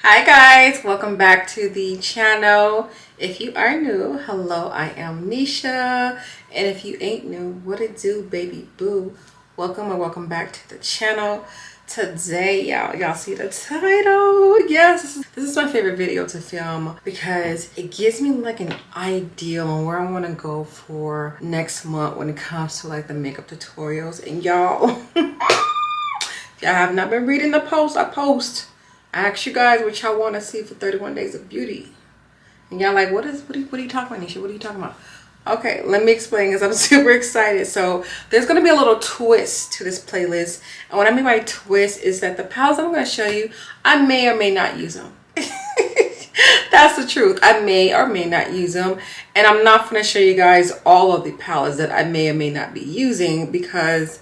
Hi guys, welcome back to the channel. If you are new, hello, I am Nisha, and if you ain't new, what it do, baby boo? Welcome and welcome back to the channel. Today, y'all see the title? Yes, this is my favorite video to film because it gives me like an idea on where I want to go for next month when it comes to like the makeup tutorials. And y'all, y'all have not been reading the post I post. I asked you guys what y'all want to see for 31 Days of Beauty. And y'all like, what are you talking about, Nisha? What are you talking about? Okay, let me explain because I'm super excited. So there's going to be a little twist to this playlist. And what I mean by twist is that the palettes I'm going to show you, I may or may not use them. That's the truth. I may or may not use them. And I'm not going to show you guys all of the palettes that I may or may not be using because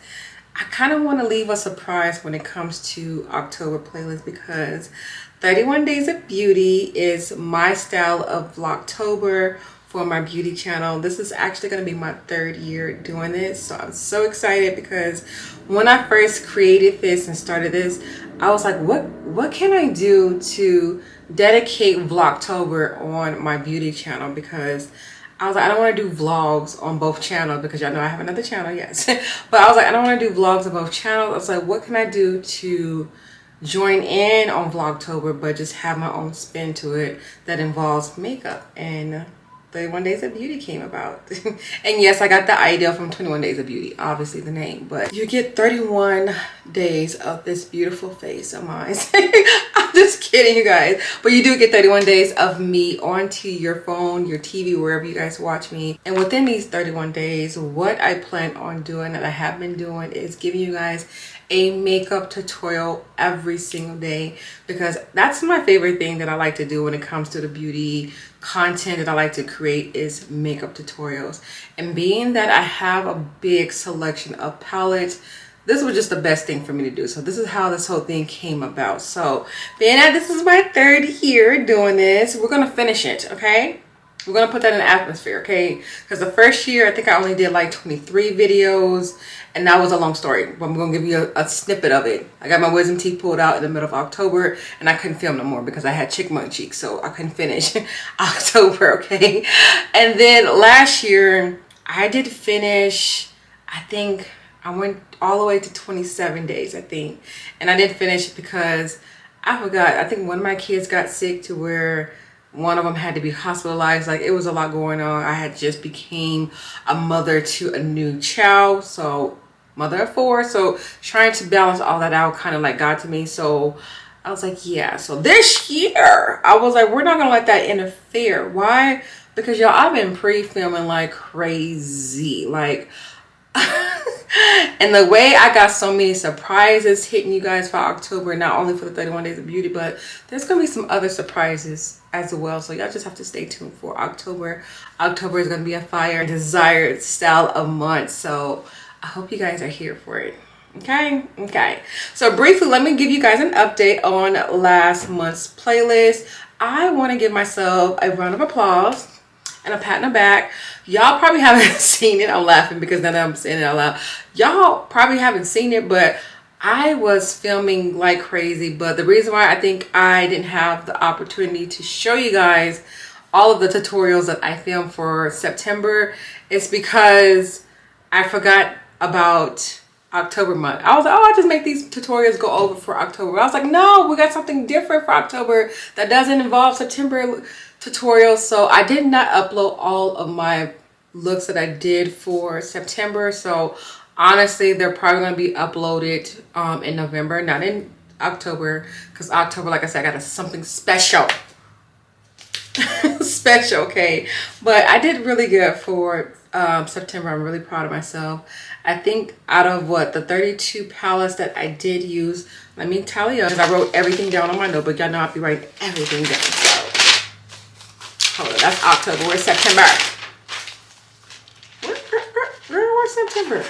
I kind of want to leave a surprise when it comes to October playlist because 31 Days of Beauty is my style of Vlogtober for my beauty channel. This is actually going to be my 3rd year doing this. So I'm so excited because when I first created this and started this, I was like, what can I do to dedicate Vlogtober on my beauty channel? Because I was like, I don't want to do vlogs on both channels because y'all know I have another channel, yes. But I was like, I don't want to do vlogs on both channels. I was like, what can I do to join in on Vlogtober but just have my own spin to it that involves makeup? And 31 Days of Beauty came about. And yes, I got the idea from 21 Days of Beauty, obviously the name, but you get 31 days of this beautiful face of mine. I'm just kidding, you guys, but you do get 31 days of me onto your phone, your TV, wherever you guys watch me. And within these 31 days, what I plan on doing that I have been doing is giving you guys a makeup tutorial every single day because that's my favorite thing that I like to do when it comes to the beauty content that I like to create is makeup tutorials. And being that I have a big selection of palettes, this was just the best thing for me to do. So this is how this whole thing came about. So being that this is my 3rd year doing this, we're gonna finish it, okay? We're gonna put that in the atmosphere, okay? Because the first year, I think I only did like 23 videos, and that was a long story. But I'm gonna give you a snippet of it. I got my wisdom teeth pulled out in the middle of October, and I couldn't film no more because I had chickmunk cheeks, so I couldn't finish October, okay? And then last year, I did finish, I think I went all the way to 27 days, I think. And I didn't finish because I forgot. I think one of my kids got sick to where one of them had to be hospitalized. Like, it was a lot going on. I had just became a mother to a new child, so mother of 4. So trying to balance all that out kind of like got to me. So I was like, yeah. So this year I was like, we're not gonna let that interfere. Why? Because y'all, I've been pre-filming like crazy, like and the way I got so many surprises hitting you guys for October, not only for the 31 Days of Beauty, but there's gonna be some other surprises as well. So y'all just have to stay tuned for October. October is gonna be a fire desired style of month. So I hope you guys are here for it. Okay. So briefly, let me give you guys an update on last month's playlist. I want to give myself a round of applause and a pat in the back. Y'all probably haven't seen it. I'm laughing because now that I'm saying it out loud. Y'all probably haven't seen it, but I was filming like crazy. But the reason why I think I didn't have the opportunity to show you guys all of the tutorials that I filmed for September is because I forgot about October month. I was like, oh, I'll just make these tutorials go over for October. I was like, no, we got something different for October that doesn't involve September tutorials. So I did not upload all of my looks that I did for September. So honestly, they're probably going to be uploaded in November, not in October, because October, like I said, I got something special. Special, okay? But I did really good for September. I'm really proud of myself. I think out of the 32 palettes that I did use, let me tally up, because I wrote everything down on my notebook. Y'all know I'll be writing everything down. So hold on, that's October. Where's September? Where's September?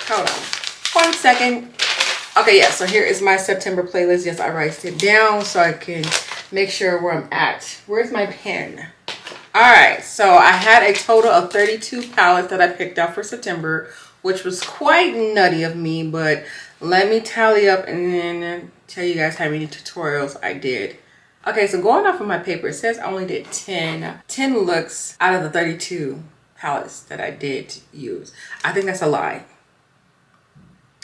Hold on 1 second. Okay, yeah, so here is my September playlist. Yes, I write it down so I can make sure where I'm at. Where's my pen? All right, so I had a total of 32 palettes that I picked out for September, which was quite nutty of me, but Let me tally up and then tell you guys how many tutorials I did. Okay, so going off of my paper, it says I only did 10 looks out of the 32 palettes that I did use. I think that's a lie.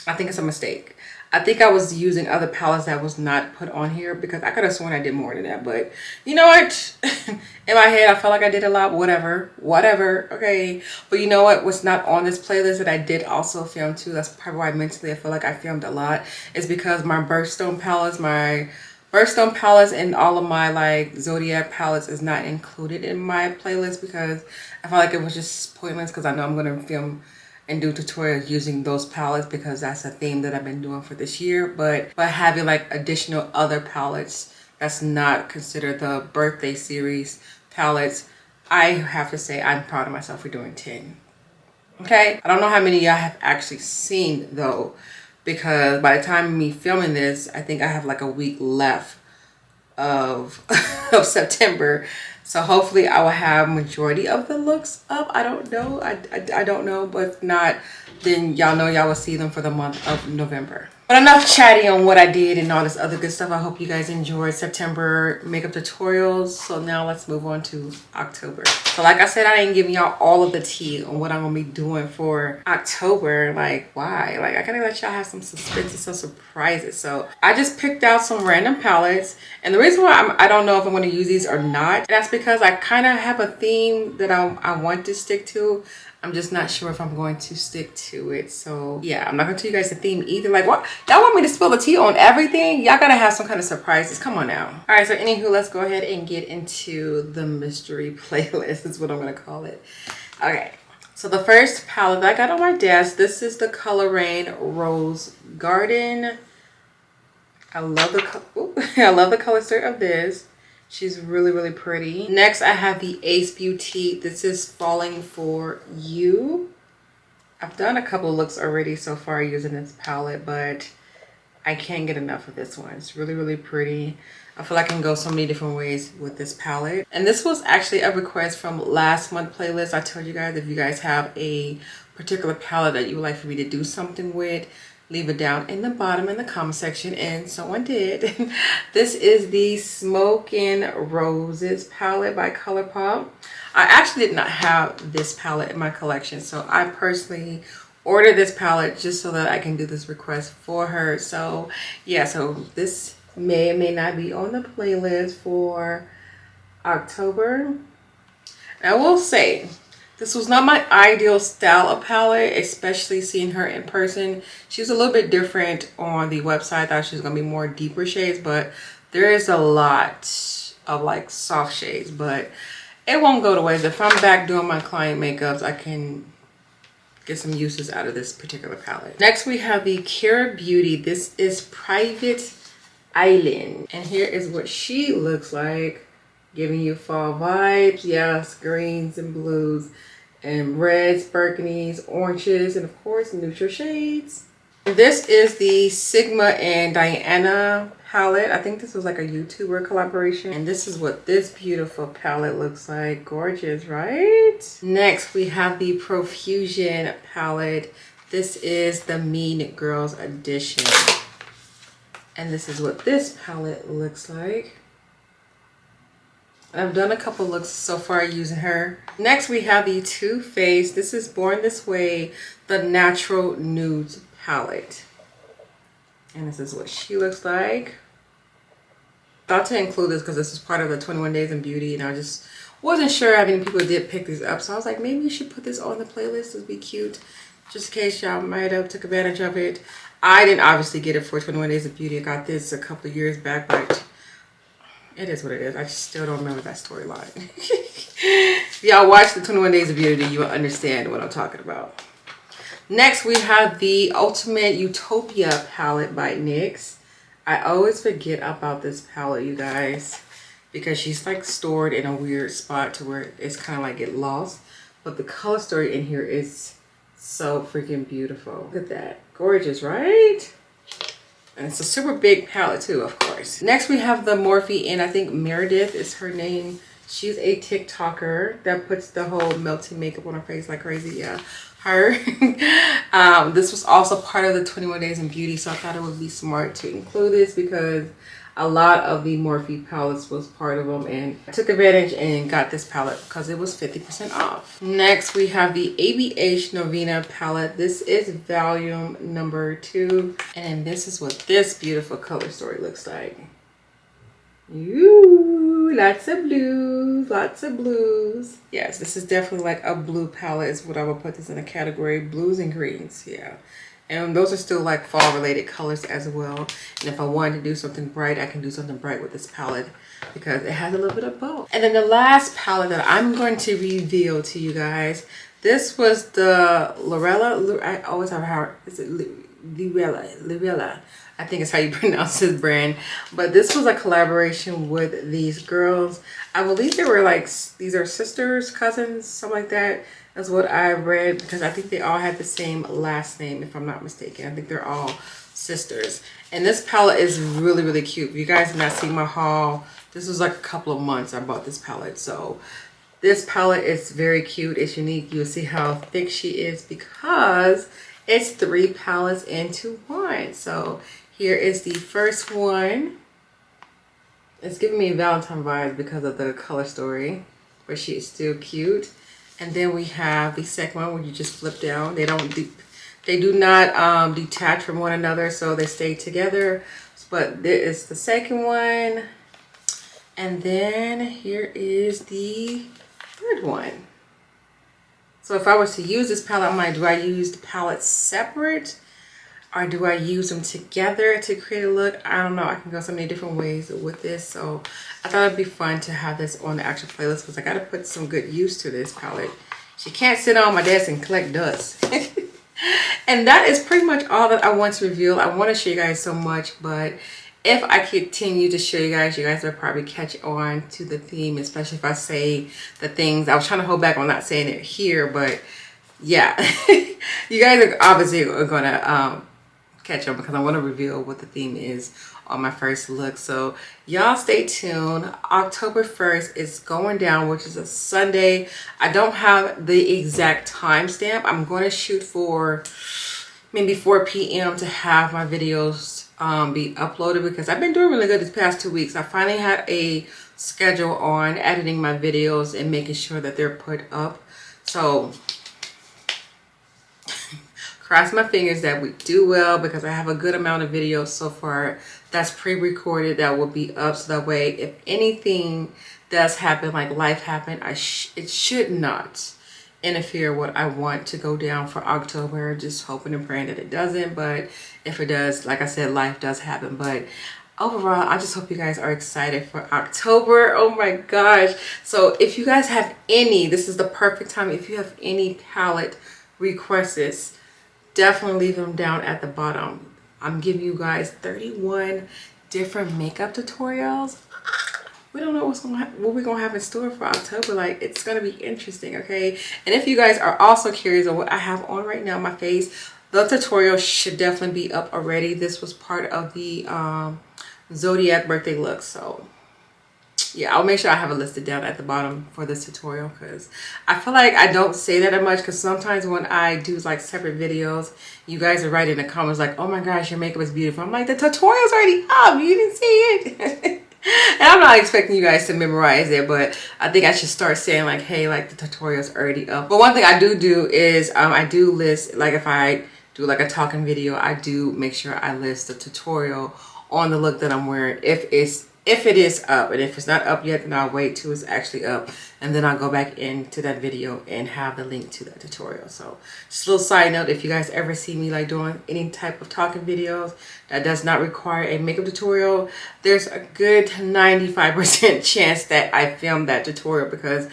I think it's a mistake. I think I was using other palettes that was not put on here because I could have sworn I did more than that. But you know what? In my head, I felt like I did a lot. Whatever. Okay. But you know what? What's not on this playlist that I did also film too. That's probably why mentally I feel like I filmed a lot. Is because my birthstone palettes, and all of my like zodiac palettes is not included in my playlist because I felt like it was just pointless because I know I'm going to film and do tutorials using those palettes because that's a theme that I've been doing for this year. But by having like additional other palettes that's not considered the birthday series palettes, I have to say I'm proud of myself for doing 10. Okay, I don't know how many y'all have actually seen though, because by the time of me filming this, I think I have like a week left of of September. So hopefully I will have majority of the looks up. I don't know. I don't know, but if not, then y'all know y'all will see them for the month of November. But enough chatting on what I did and all this other good stuff. I hope you guys enjoyed September makeup tutorials. So now let's move on to October. So like I said, I ain't giving y'all all of the tea on what I'm gonna be doing for October. Like why? Like I gotta let y'all have some suspense and some surprises. So I just picked out some random palettes. And the reason why I don't know if I'm gonna use these or not, that's because I kind of have a theme that I want to stick to. I'm just not sure if I'm going to stick to it. So yeah, I'm not gonna tell you guys the theme either. Like what? Y'all want me to spill the tea on everything? Y'all gotta have some kind of surprises. Come on now. All right, so anywho, let's go ahead and get into the mystery playlist is what I'm gonna call it. Okay, so the first palette that I got on my desk, this is the Color Rain Rose Garden. I love the color cert of this. She's really, really pretty. Next, I have the Ace Beauty. This is Falling For You. I've done a couple looks already so far using this palette, but I can't get enough of this one. It's really, really pretty. I feel like I can go so many different ways with this palette. And this was actually a request from last month's playlist. I told you guys if you guys have a particular palette that you would like for me to do something with, leave it down in the bottom in the comment section, and someone did. This is the Smokin' Roses palette by ColourPop. I actually did not have this palette in my collection, so I personally ordered this palette just so that I can do this request for her. So yeah, so this may or may not be on the playlist for October. And I will say, this was not my ideal style of palette, especially seeing her in person. She was a little bit different on the website. I thought she was going to be more deeper shades, but there is a lot of like soft shades, but it won't go to waste. If I'm back doing my client makeups, I can get some uses out of this particular palette. Next, we have the Kara Beauty. This is Private Island. And here is what she looks like, giving you fall vibes. Yes, greens and blues and reds, burgundies, oranges, and of course neutral shades. This is the Sigma and Diana palette. I think this was like a YouTuber collaboration. And this is what this beautiful palette looks like. Gorgeous, right? Next, we have the Profusion palette. This is the Mean Girls edition. And this is what this palette looks like. I've done a couple looks so far using her. Next, we have the Too Faced. This is Born This Way, the Natural Nudes palette. And this is what she looks like. Thought to include this because this is part of the 21 Days in Beauty, and I just wasn't sure how many people did pick these up. So I was like, maybe you should put this on the playlist. It would be cute, just in case y'all might have took advantage of it. I didn't obviously get it for 21 Days of Beauty. I got this a couple of years back, but it is what it is. I still don't remember that storyline. If y'all watch the 21 Days of Beauty, you will understand what I'm talking about. Next, we have the Ultimate Utopia palette by NYX. I always forget about this palette, you guys, because she's like stored in a weird spot to where it's kind of like get lost. But the color story in here is so freaking beautiful. Look at that. Gorgeous, right? And it's a super big palette too, of course. Next, we have the Morphe, and I think Meredith is her name. She's a TikToker that puts the whole melting makeup on her face like crazy. Yeah, her. This was also part of the 21 Days in Beauty, so I thought it would be smart to include this because a lot of the Morphe palettes was part of them, and I took advantage and got this palette because it was 50% off. Next, we have the ABH Novena palette. This is volume number 2, and this is what this beautiful color story looks like. Ooh, lots of blues, lots of blues. Yes, this is definitely like a blue palette is what I would put this in a category, blues and greens. Yeah. And those are still like fall related colors as well. And if I wanted to do something bright, I can do something bright with this palette because it has a little bit of both. And then the last palette that I'm going to reveal to you guys, this was the Lorella. I always have a hard, is it Lorella? I think it's how you pronounce this brand. But this was a collaboration with these girls. I believe they were like, these are sisters, cousins, something like that. That's what I read, because I think they all had the same last name, if I'm not mistaken. I think they're all sisters. And this palette is really, really cute. If you guys have not seen my haul, this was like a couple of months I bought this palette. So this palette is very cute. It's unique. You'll see how thick she is because it's 3 palettes into 1. So here is the first one. It's giving me Valentine vibes because of the color story, but she is still cute. And then we have the second one where you just flip down. They do not detach from one another, so they stay together. But there is the second one. And then here is the third one. So if I was to use this palette, I'm like, do I use the palettes separate? Or do I use them together to create a look? I don't know. I can go so many different ways with this. So I thought it'd be fun to have this on the actual playlist because I got to put some good use to this palette. She can't sit on my desk and collect dust. And that is pretty much all that I want to reveal. I want to show you guys so much, but if I continue to show you guys will probably catch on to the theme, especially if I say the things. I was trying to hold back on not saying it here, but yeah. You guys are obviously going to catch on because I want to reveal what the theme is on my first look. So y'all stay tuned. October 1st is going down, which is a Sunday. I don't have the exact timestamp. I'm going to shoot for maybe 4 p.m. to have my videos be uploaded because I've been doing really good this past 2 weeks. I finally had a schedule on editing my videos and making sure that they're put up. So cross my fingers that we do well because I have a good amount of videos so far that's pre-recorded that will be up, so that way if anything does happen, like life happened, it should not interfere what I want to go down for October. Just hoping and praying that it doesn't, but if it does, like I said, life does happen. But overall, I just hope you guys are excited for October. Oh my gosh. So if you guys have any, this is the perfect time. If you have any palette requests, definitely leave them down at the bottom. I'm giving you guys 31 different makeup tutorials. We don't know what we're gonna have in store for October. Like, it's gonna be interesting, okay? And if you guys are also curious on what I have on right now on my face, the tutorial should definitely be up already. This was part of the Zodiac birthday look. So yeah, I'll make sure I have it listed down at the bottom for this tutorial because I feel like I don't say that much because sometimes when I do like separate videos, you guys are writing in the comments like, oh my gosh, your makeup is beautiful. I'm like, the tutorial's already up. You didn't see it. And I'm not expecting you guys to memorize it, but I think I should start saying like, hey, like the tutorial's already up. But one thing I do is I do list, like if I do like a talking video, I do make sure I list the tutorial on the look that I'm wearing if it is up. And if it's not up yet, then I'll wait till it's actually up, and then I'll go back into that video and have the link to that tutorial. So just a little side note, if you guys ever see me like doing any type of talking videos that does not require a makeup tutorial, there's a good 95% chance that I filmed that tutorial because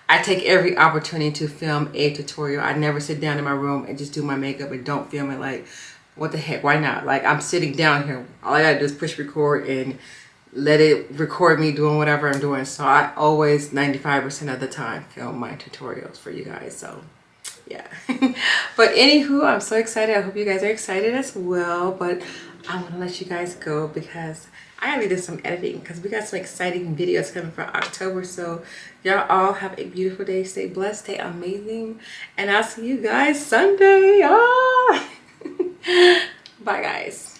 I take every opportunity to film a tutorial. I never sit down in my room and just do my makeup and don't film it. Like, what the heck, why not? Like, I'm sitting down here, all I gotta do is push record and let it record me doing whatever I'm doing. So I always 95% of the time film my tutorials for you guys. So yeah. But anywho, I'm so excited. I hope you guys are excited as well, but I'm gonna let you guys go because I gotta do some editing because we got some exciting videos coming for October. So y'all all have a beautiful day. Stay blessed, stay amazing, and I'll see you guys Sunday. Ah! Bye guys.